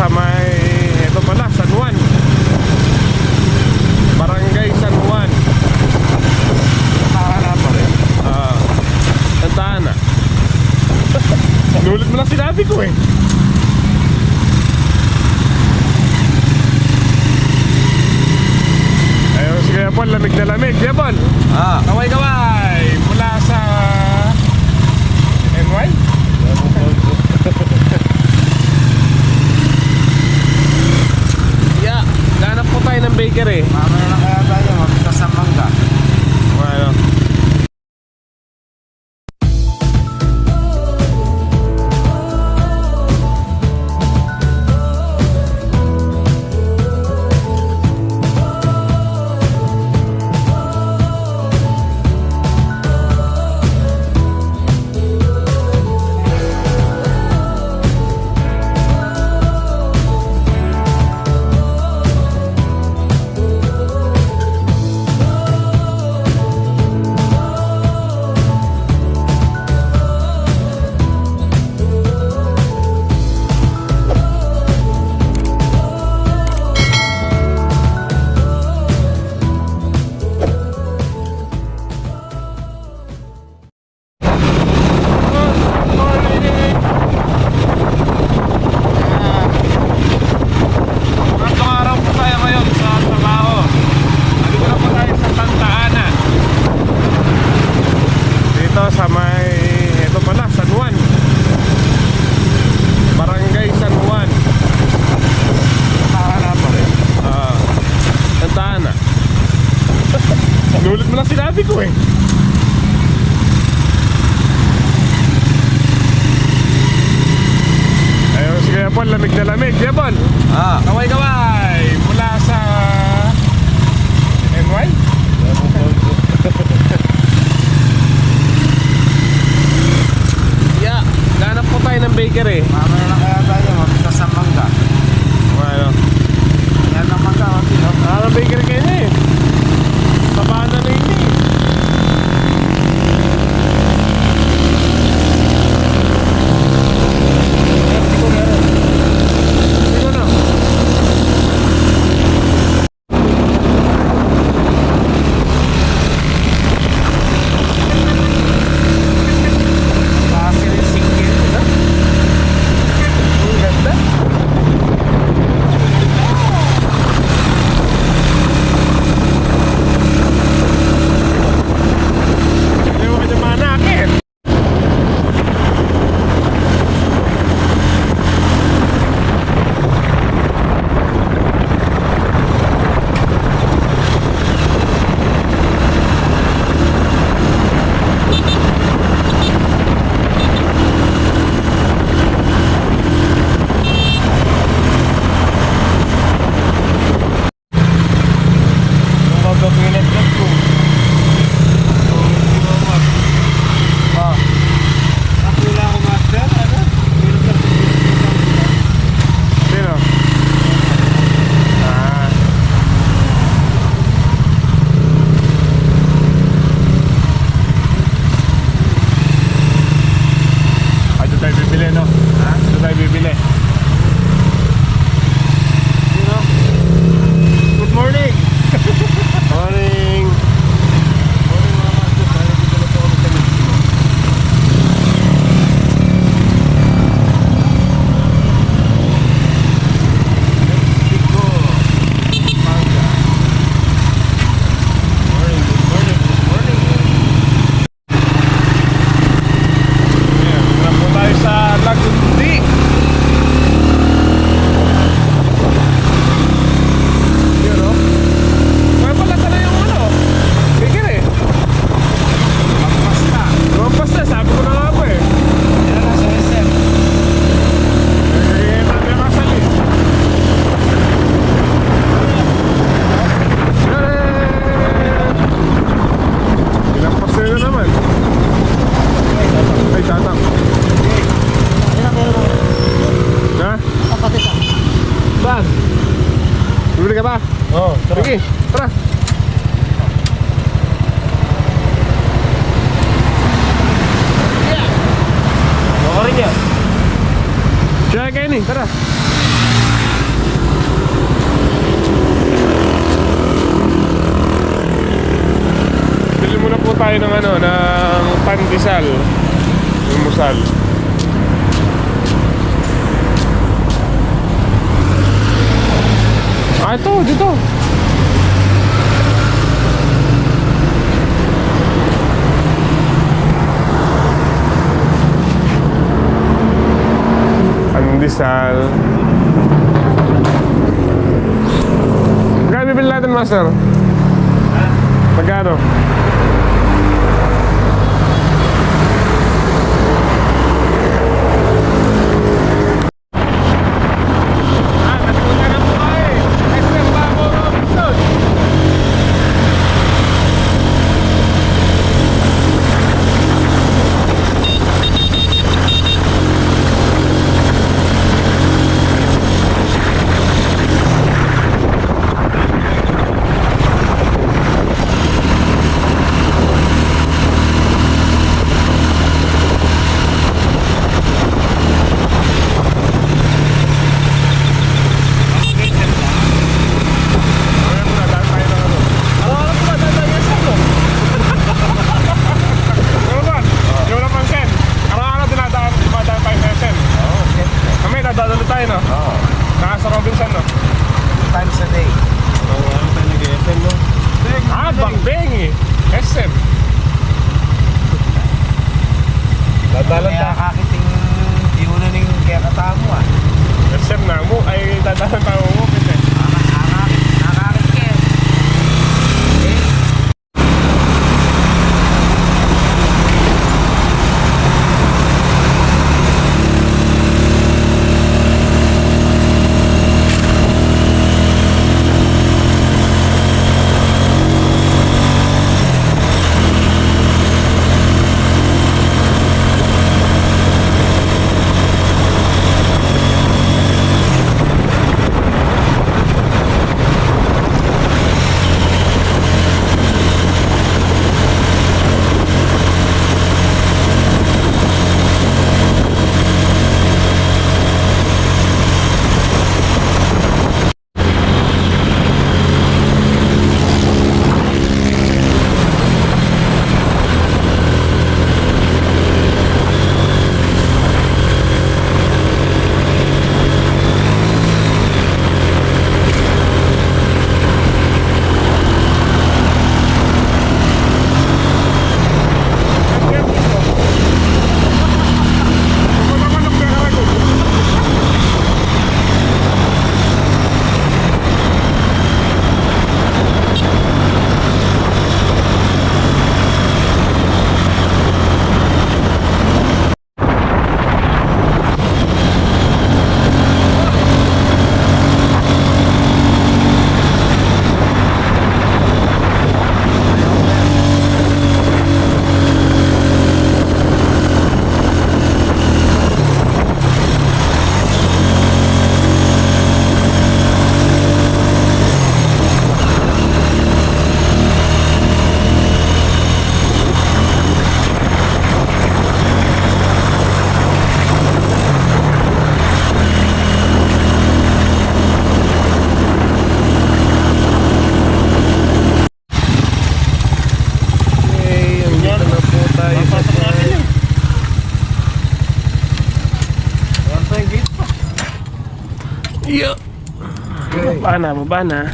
sa may, ito pala, San Juan, Barangay San Juan. Nakakala pa rin. Santa Ana. Nulit mo lang sinabi ko eh. Ayun si Kuya Paul, lamig na lamig. Kuya Paul, kaway-kaway mula sa NY. Yeah, ganap po tayo ng bakery. Mamaya na kaya tayo, magpita sa mangga. Ano? Sa may, ito pala, San Juan, Barangay San Juan. Nakakala pa rin. Santa Ana. Nulit mo lang sinabi ko eh. Ayun si Kuya Paul, lamig na lamig. Kuya Paul, kaway-kaway mula sa NY. Yeah, ganap po tayo ng bakery. Mamaya na kaya tayo, magpita sa mangga. Ano? Yan ang mangga, mapino. Ang bakery kayo na eh. Sabana na yun eh. Hindi ko na. Klase rin singkil, no? Ang ganda. Ayaw ka naman manakit. Magpapilit ka po. Ako lang ako, master. Ano? Sino? Doon tayo bibili, no? Doon tayo bibili. Sino? Good morning! Morning! Morning mga master. Tayo dito na po kami sa Mexico. Mexico. Mangga. Morning, good morning, good morning. Ayan, tara po tayo sa Lagundi. Yun, no? Kaya pala ka na yung ano, bakery. Magpas na. Lumampas na, sabi ko na nga po eh. Yan na sa SM. Eh, tabi ang kasali. Ilang pasero naman. Ay, tatang. Ha? Saan? Bibili ka ba? Oo, Sige, tara. Okay rin yan. Siya kayo ni, tara. tayo ng ano, ng pandesal. Yung musal. Ah, ito, dito. Pandesal. Magkano bibili natin, Master? Magkano? Nagpunta na po kayo eh. SM Bago Robinson. Nasa Robinson, no? 2 times a day. Oo, ano tayo nag-SM, no? Bakbeng eh. SM. Dadalan Kaya ta. kakiting diunan ng kaya katamo, ah. SM na mo. Ay, dadalan tayo mo. Pwede. Nakakit kaya. Yo. Baba na.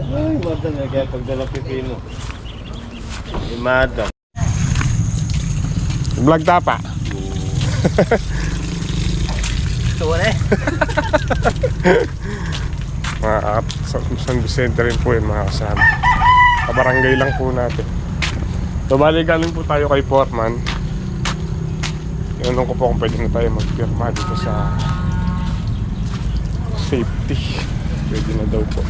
Ay, wala na kaya pagdala pipino. Imada. Vlog tapa. Ito wala eh. San Vicente rin po yun, mga kasama. Kabarangay lang po natin. So bali galing po tayo kay Foreman. Tinanong ko po kung pwede na tayo magpirma dito sa safety. Pwede na daw po.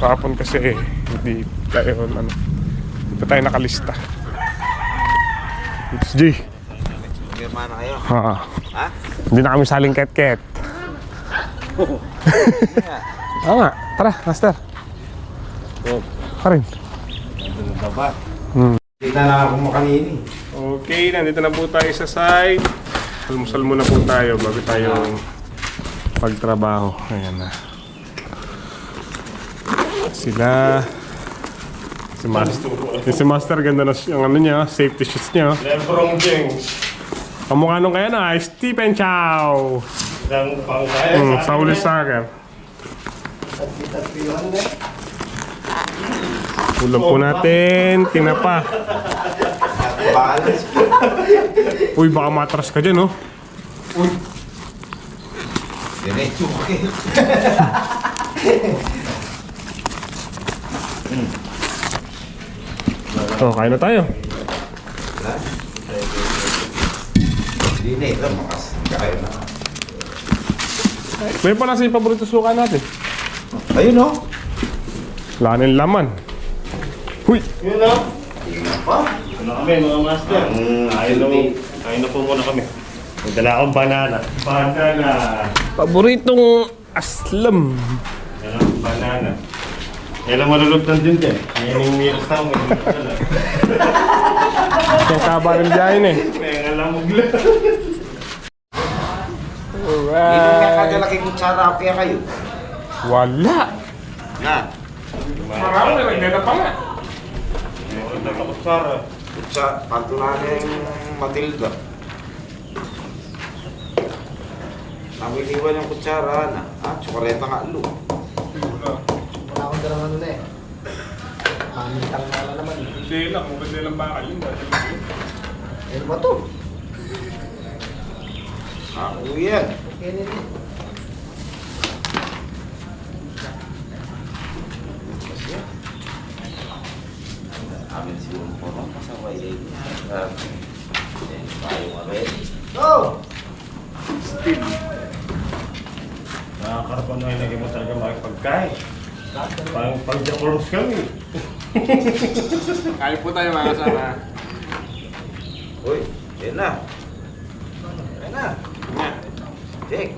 Kahapon kasi hindi tayo hindi pa tayo nakalista. It's G. Pirma na kayo. Ha? Hindi na kami saling ket-ket. Oo nga. Tara, master. Karin. Nandun na ba? Hindi na lang ako makanini. Okay, nandito na po tayo sa site. Almusal muna po tayo bago tayo pagtrabaho. Ayan na. Sila. Si Master ganda na yung ano niya, safety shoes niya. Lebron James. Kamukha nung kaya na, Stephen Chow. Ang pangkaya Sa huli soccer. Ulam po natin, tinapa. Uy, baka matras ka dyan, oh. Uy. Diretso ka. Oh, kain na tayo. Hindi na ito, makas. Kaya na. May pala sa paborito suka natin. Ayun o. Wala na yung laman. Huy! Yun na. Pa? Ano kami mga master? Kain na po muna kami. May dala akong banana. Banana. Paboritong aslam. Yan ang banana. Yan ang malulugtan din dyan. Yan yung miras na ako. Yung kaba ng biyahin eh. May ngalamog lang. Hindi Alright. nga kagalaking kutsara kaya kayo. Wala. Na. Marami na nagdala pa nga. May nakakutsara. Pantulan yung Matilda. Namiliwan yung kutsara na. Tsukareta nga lo. Wala akong dalang ano na eh. Mamintang na naman eh. Hindi lang, kung hindi lang bakal yun. Ano ba to? Uyan. Okay na rin. Amin siguro po ng kasaway eh. Tayo nga rin. Oh! Nakakarapan na yung naging mo talaga makipagkain. Parang pag-jakulos kami. Kain po tayo mga kasama. Uy, yan na. Yan na. Nga. Jake.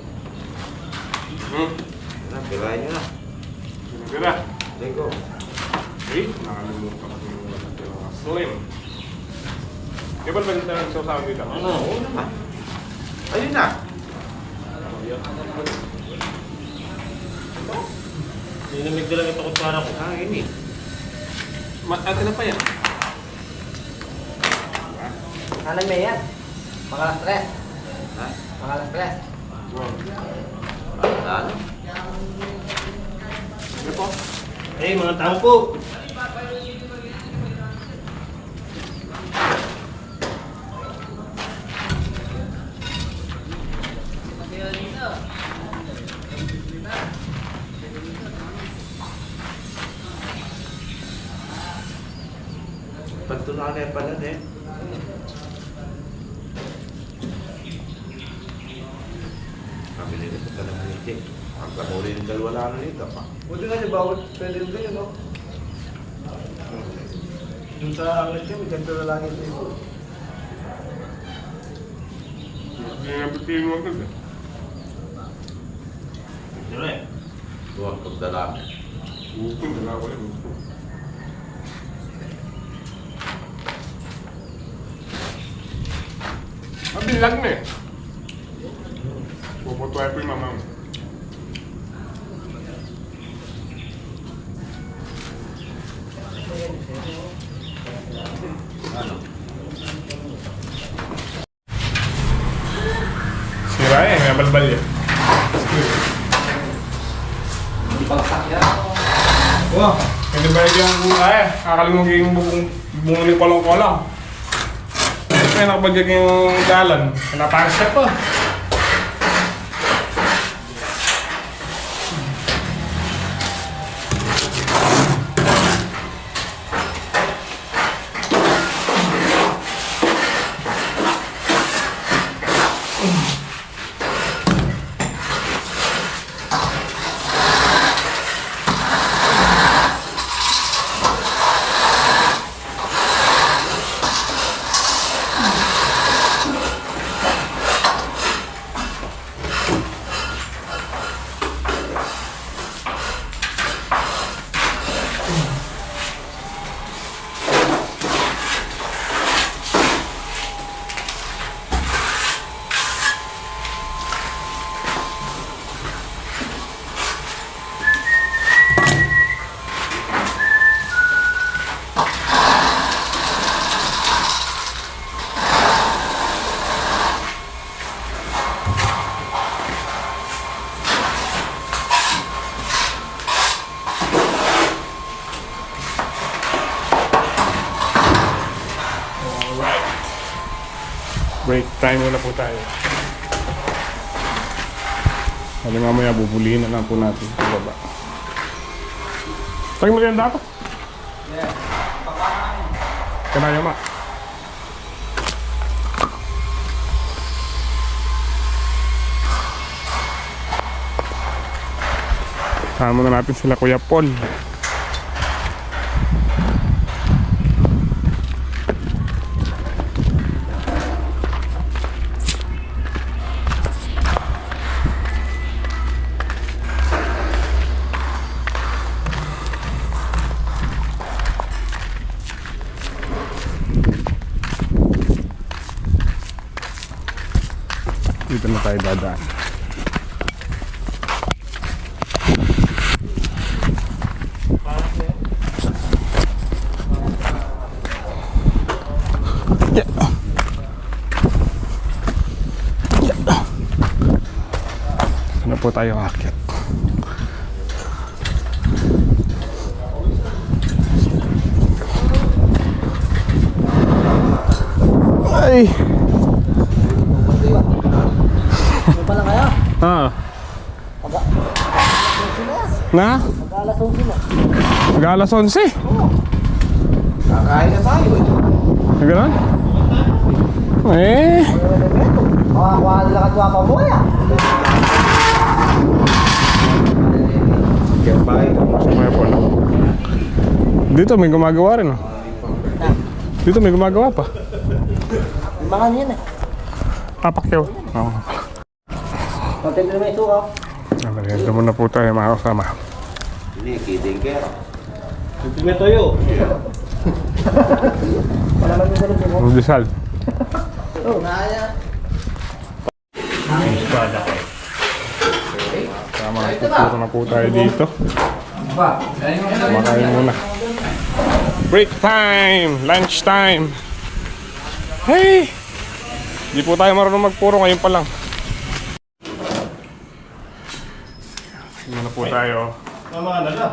Yan na, pirahin nyo na. Pinagara. Jake go. Eh, nakalimutan ko yung slim. Di ba ba nagsasabi dito? Ano? Oo naman. Ayun na. Dinamig na lang ito kutsara ko. Ini. Ate na pa yan. Alam mo yan? Mga alas tres. Ha? Mga alas tres. Ano? Ano po? Eh, mga tangko. Pagtunanan pa nun eh. Kami nila sa talaga ni Jake. Ang kamuli ng dalawa lang nito pa. Buti nga niya bawal. Pwede rin ganyan no? Dun sa anglet niya, may ganito na lang ito yun. Hindi nga bitin mo agad eh. Dito eh. Doon pagdala. Upin, dala ko yun. Mabilag na eh. Puputuay po yung mama mo. Ano? Sira eh, may balbal yan. Bagsak yan. Wah, hindi ba yung kakalimutin yung bungo ni kolong-kolong. Kaya nakabagyan yung dalan. Napakas siya pa. Kain muna po tayo. Sabi mamaya bubulihin na lang po natin sa baba. Tagin mo rin ang dapat. Kanayo ma. Sama na natin sila Kuya Paul. Dito na tayo dadaan. Ano po tayo aakyat? Ay! Ano pala kaya? Ah. Na? Mag-alas 11 na. Mag-alas 11. Kakain na tayo eh. Gano'n? Eh. Makakuha na lang at wapa mo ya. Sumaya po na. Dito may gumagawa rin, oh. Dito may gumagawa pa. Mga yan eh. Papakyaw. Oo. Konti na may suka. Nagaliento muna po tayo mga kasama. Ini, kidding ka. Ito na tayo. Wala man yung ganun mo. Magdasal. Oo, naya. Tama, tuturo na po tayo dito. Kumakain muna. Break time! Lunch time! Hey! Hindi po tayo marunong magpuro ngayon pa lang. Muna po tayo. Tama na na.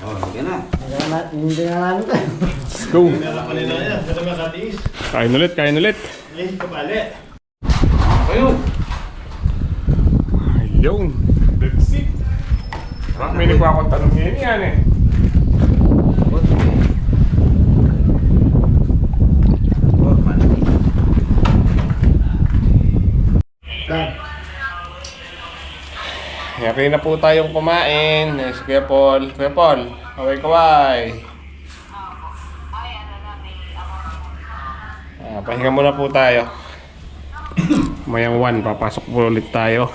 Oh, sige na. Hindi na namin tayo. Let's go! Meron pa nila yan. Ganda mga katiis. Kain ulit, kain ulit. Eh, kapali. Ayun. Ayun! That's it! Mark, may nagwa akong tanong ngayon yan eh. Happy na po tayong kumain. Si Kuya Paul. Kuya Paul, kaway-kaway. Pahinga muna po tayo. Mayang 1, papasok po ulit tayo.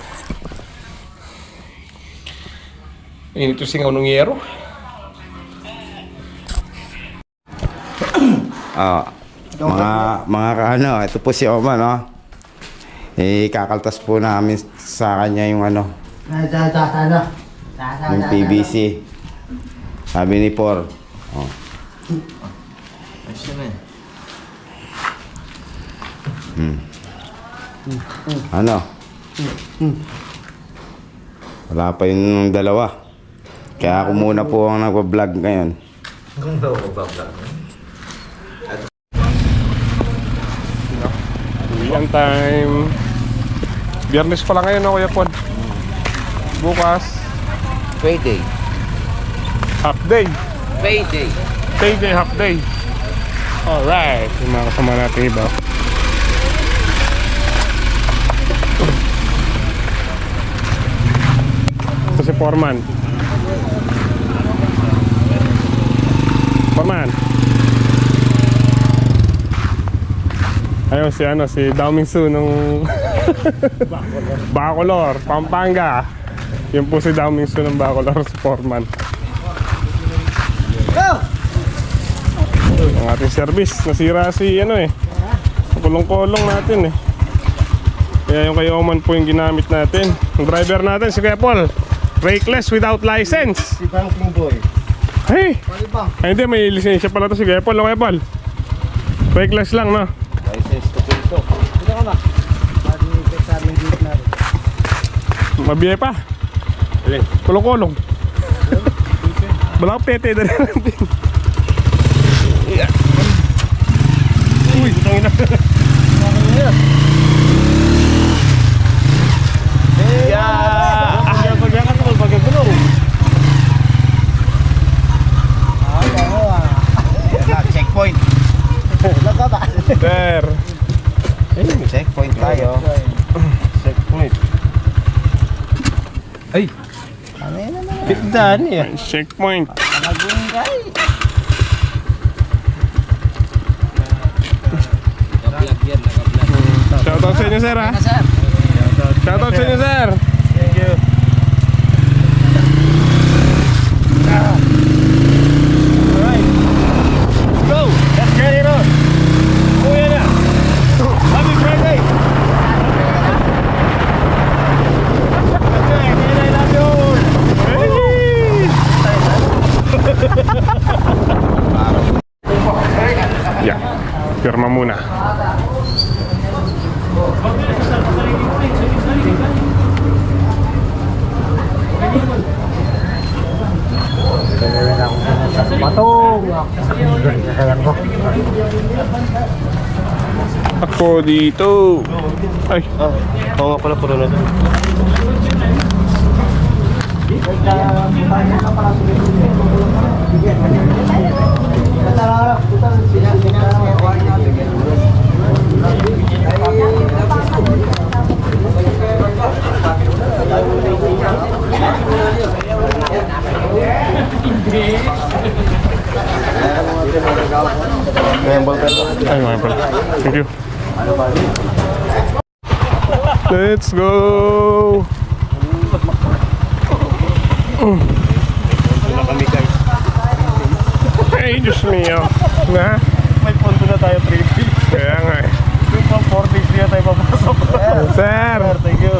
Init yung singaw ng yero. Mga kaano, ito po si Oma, no? Kakaltas po namin sa kanya yung ano, yung PVC. Sabi ni Por. Oh. Ano? Wala pa yung dalawa. Kaya ako muna po ang nagpa-vlog ngayon. Uwian time. Biyernes pa lang ngayon, no, Kuya Paul? Bukas, Payday. half day. Payday. Payday, half day. Alright. Yung mga kasama natin iba. Ito si Foreman. Foreman. Ayun si ano, si Daoming Su nung Bacolor, Pampanga. Yun po si Daoming Su ng Bacolor, si Foreman. Ang ating service, nasira si ano eh. Kulong-kulong natin eh. Kaya yung kay Oman po yung ginamit natin. Ang driver natin si Kuya Paul, brakeless without license. Si Banking Boy. Hey! Pwede bang? Ay hindi, may lisensya pala to si Kuya Paul. Kuya Paul, brakeless lang, no? License to pinto. Dito ka ba? Pwede yung sa aming gate na rin. Mabiye pa. Kulong-kulong. Wala pete na rin natin. Uy, butang ina. Ay! Pigdaan niya. Checkpoint. Shoutout sa inyo, sir, ha? Shoutout sa inyo, sir. Thank you. Alright. Let's go. Let's get it on. Kuya na. Happy birthday. Okay, I love you all. Yeah. Pirma muna. Patong! Ako dito. Ay, Oo nga pala, puro na doon. ay, mga pala. Thank you. Let's go! Wala kami guys. Ay, Diyos mio. Na? May punto na tayo 3 days. Kaya nga eh. Yung pang 4 days na tayo papasok. Sir! Thank you.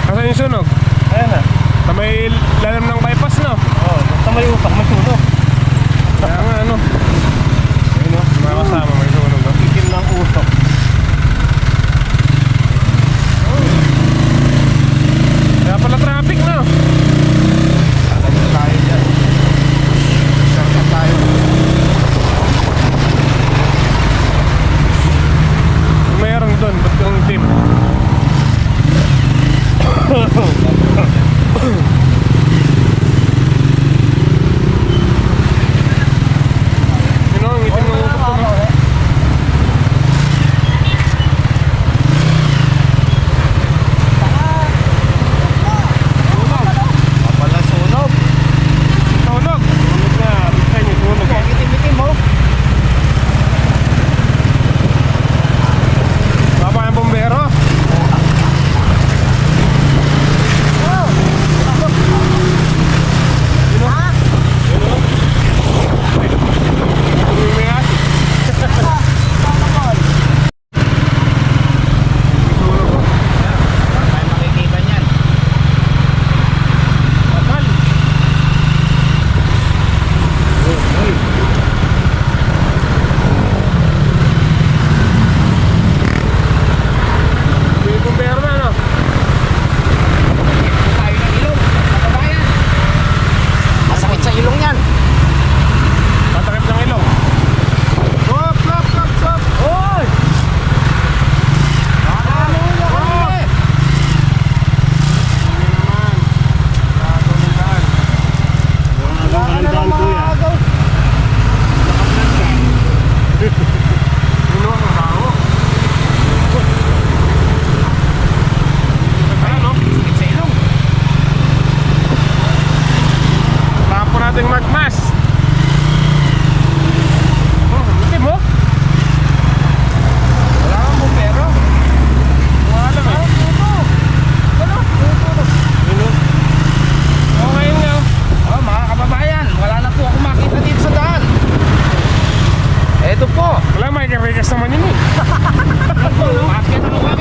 Asan yung sunog? Ayan na. Sa may lalim ng bypass, no? Oo, basta may utak, may sunog. Kaya nga, ano? Ayun o. Mga kasama, may sunog, no? Ikim ng usok. Kaya pala traffic, no? Tayo dyan. Shortcut tayo. Mayroon doon, ba't yung team? Sino ang itim ng utot ko? Pala sunog. Sunog! Sunog na. Bigay niyo sunog. Itim-itim mo! Baba yung bombero. Lumias. Ay, makikita niyan. Bakal. May bombero na, no? Tayo ng ilong. Kababayan. Masakit sa ilong yan. Tatakip ng ilong. Stop, stop, stop, stop! Hoy! Ano na kami? Wala ka na lang makagaw. Ano ang baho? Ano? Sakit sa ilong. Tapo nating magmas. Oh, itim mo? Wala kang bumbero. Wala lang eh. Okay nga. Oh, mga kababayan, wala na po ako makita dito sa daan. Eto po. Wala, may karikas naman yun eh. Bakit ano ba?